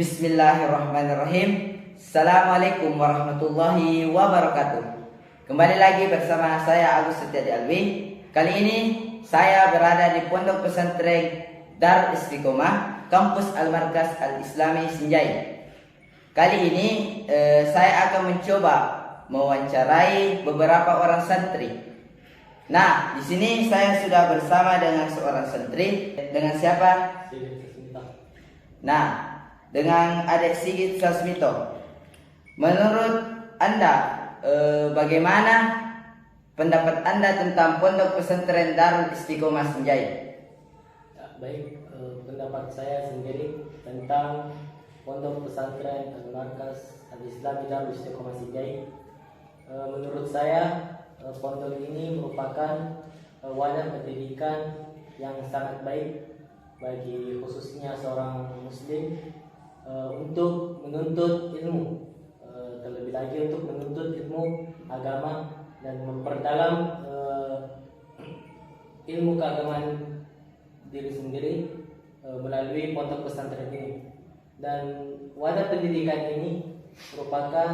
Bismillahirrahmanirrahim. Assalamualaikum warahmatullahi wabarakatuh. Kembali lagi bersama saya Agus Setiadi Alwi. Kali ini saya berada di Pondok Pesantren Darul Istiqomah, Kampus Al-Markaz Al-Islami Sinjai. Kali ini saya akan mencoba mewawancarai beberapa orang santri. Nah, di sini saya sudah bersama dengan seorang santri. Dengan siapa? Nah, dengan Adik Sigit Sasmito. Menurut Anda, bagaimana pendapat Anda tentang Pondok Pesantren Darul Istiqomah Sinjai? Baik, pendapat saya sendiri tentang Pondok Pesantren Al-Markaz Al-Islami Darul Istiqomah Sinjai. Menurut saya, pondok ini merupakan wadah pendidikan yang sangat baik bagi khususnya seorang muslim untuk menuntut ilmu, terlebih lagi untuk menuntut ilmu agama dan memperdalam ilmu keagamaan diri sendiri melalui pondok pesantren ini. Dan wadah pendidikan ini merupakan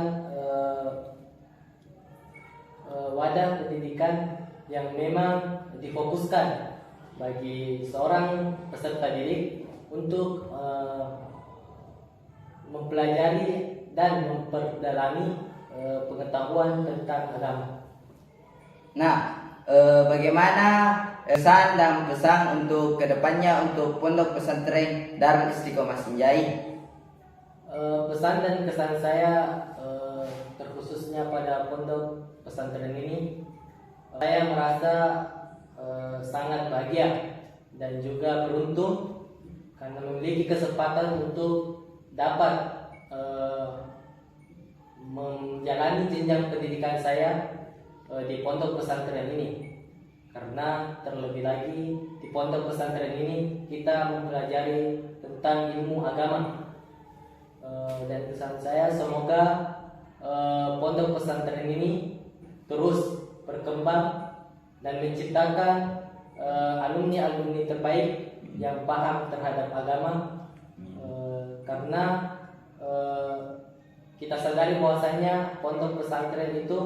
wadah pendidikan yang memang difokuskan bagi seorang peserta didik untuk mempelajari dan memperdalami pengetahuan tentang agama. Nah, bagaimana pesan dan pesan untuk kedepannya untuk Pondok Pesantren Darul Istiqomah Sinjai? Pesan dan kesan saya terkhususnya pada pondok pesantren ini, saya merasa sangat bahagia dan juga beruntung karena memiliki kesempatan untuk dapat menjalani jenjang pendidikan saya di pondok pesantren ini. Karena terlebih lagi di pondok pesantren ini kita mempelajari tentang ilmu agama. Dan pesan saya, semoga pondok pesantren ini terus berkembang dan menciptakan alumni-alumni terbaik yang paham terhadap agama. Karena kita sadari bahwasanya pondok pesantren itu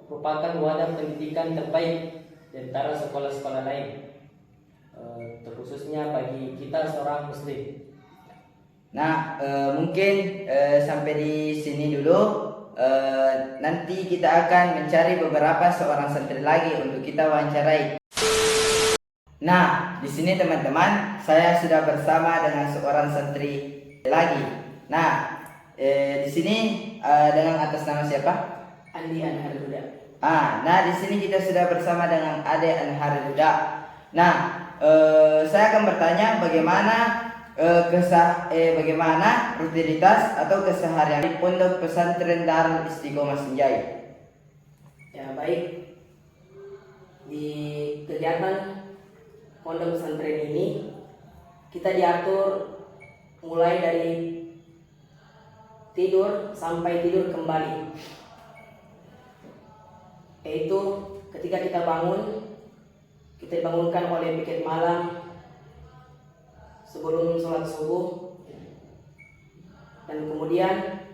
merupakan wadah pendidikan terbaik di antara sekolah-sekolah lain, terkhususnya bagi kita seorang muslim. Nah, mungkin sampai di sini dulu. Nanti kita akan mencari beberapa seorang santri lagi untuk kita wawancarai. Nah, di sini teman-teman, saya sudah bersama dengan seorang santri lagi. Nah, di sini dengan atas nama siapa? Andi Anhar Huda. Nah, di sini kita sudah bersama dengan Ade Anhar Huda. Nah, saya akan bertanya bagaimana bagaimana rutinitas atau keseharian di Pondok Pesantren Darul Istiqomah Sinjai. Ya, baik. Di kegiatan pondok pesantren ini kita diatur mulai dari tidur sampai tidur kembali. Yaitu ketika kita bangun, kita dibangunkan oleh piket malam sebelum sholat subuh, dan kemudian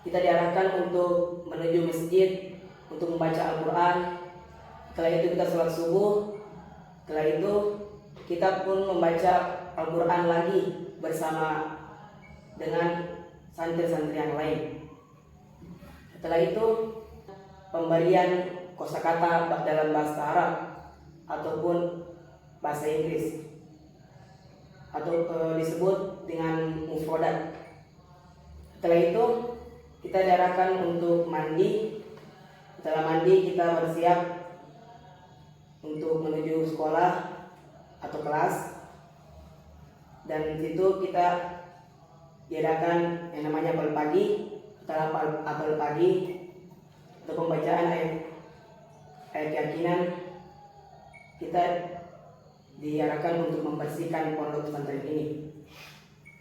kita diarahkan untuk menuju masjid untuk membaca Al-Quran. Setelah itu kita sholat subuh. Setelah itu kita pun membaca Al-Quran lagi bersama dengan santri-santri yang lain. Setelah itu pemberian kosakata dalam bahasa Arab ataupun bahasa Inggris, atau disebut dengan mufradat. Setelah itu kita diarahkan untuk mandi. Setelah mandi kita bersiap untuk menuju sekolah atau kelas, dan di situ kita diadakan yang namanya apel pagi. Setelah apel pagi atau pembacaan ayat keyakinan, kita diarahkan untuk membersihkan pondok pesantren ini.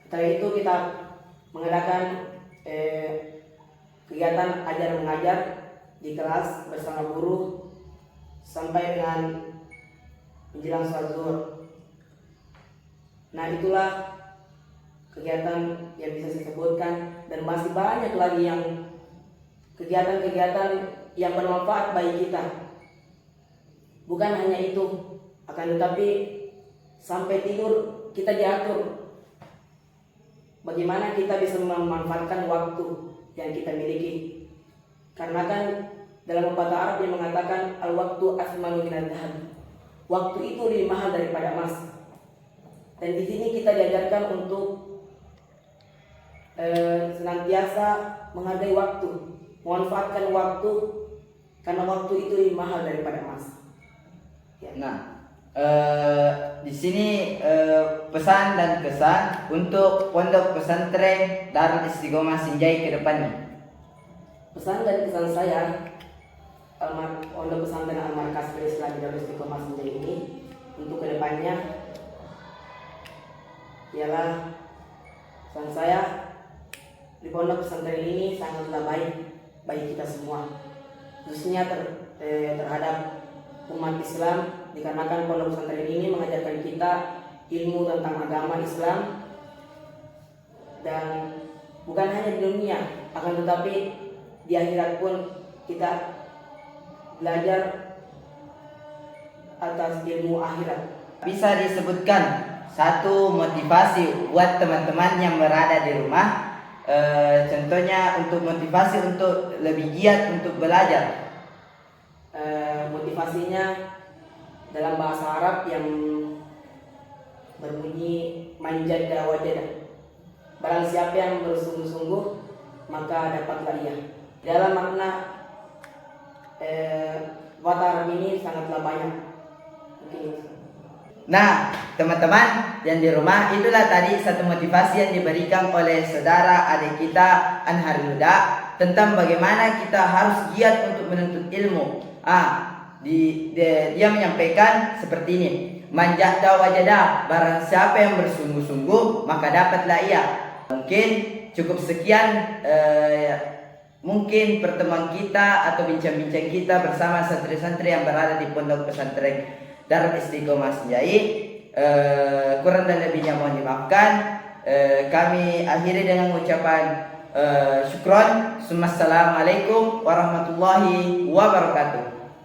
Setelah itu kita mengadakan kegiatan ajar mengajar di kelas bersama guru sampai dengan menjelang sholat zuhur. Nah, itulah kegiatan yang bisa saya sebutkan, dan masih banyak lagi yang kegiatan-kegiatan yang bermanfaat bagi kita. Bukan hanya itu, akan tetapi sampai tidur kita diatur bagaimana kita bisa memanfaatkan waktu yang kita miliki. Karena kan dalam pepatah Arab yang mengatakan al-waktu asmanu minad dhahab. Waktu itu lebih mahal daripada emas. Dan di sini kita diajarkan untuk senantiasa menghargai waktu, memanfaatkan waktu, karena waktu itu lebih mahal daripada emas. Ya. Nah, di sini pesan dan kesan untuk Pondok Pesantren Darul Istiqomah Sinjai ke depannya. Pesan dan kesan saya Pondok Pesantren Al-Markas Islam Darul Istiqomah Sinjai ini untuk kedepannya ialah, pesan saya di pondok pesantren ini sangatlah baik bagi kita semua, khususnya terhadap umat Islam, dikarenakan pondok pesantren ini mengajarkan kita ilmu tentang agama Islam, dan bukan hanya di dunia, akan tetapi di akhirat pun kita belajar atas ilmu akhirat. Bisa disebutkan satu motivasi buat teman-teman yang berada di rumah, contohnya untuk motivasi untuk lebih giat untuk belajar. Motivasinya dalam bahasa Arab yang berbunyi manjada wajada. Barang siapa yang bersungguh-sungguh maka dapatlah ia. Dalam makna bahasa Arab ini sangatlah banyak. Nah, teman-teman yang di rumah, itulah tadi satu motivasi yang diberikan oleh saudara adik kita Anhar Huda tentang bagaimana kita harus giat untuk menuntut ilmu. Dia menyampaikan seperti ini: manjada wajada, barang siapa yang bersungguh-sungguh maka dapatlah ia. Mungkin cukup sekian mungkin pertemuan kita atau bincang-bincang kita bersama santri-santri yang berada di Pondok Pesantren Darul Istiqomah Sinjai. Kurang dan lebihnya mohon dimaafkan. Kami akhiri dengan ucapan syukron. Assalamualaikum warahmatullahi wabarakatuh.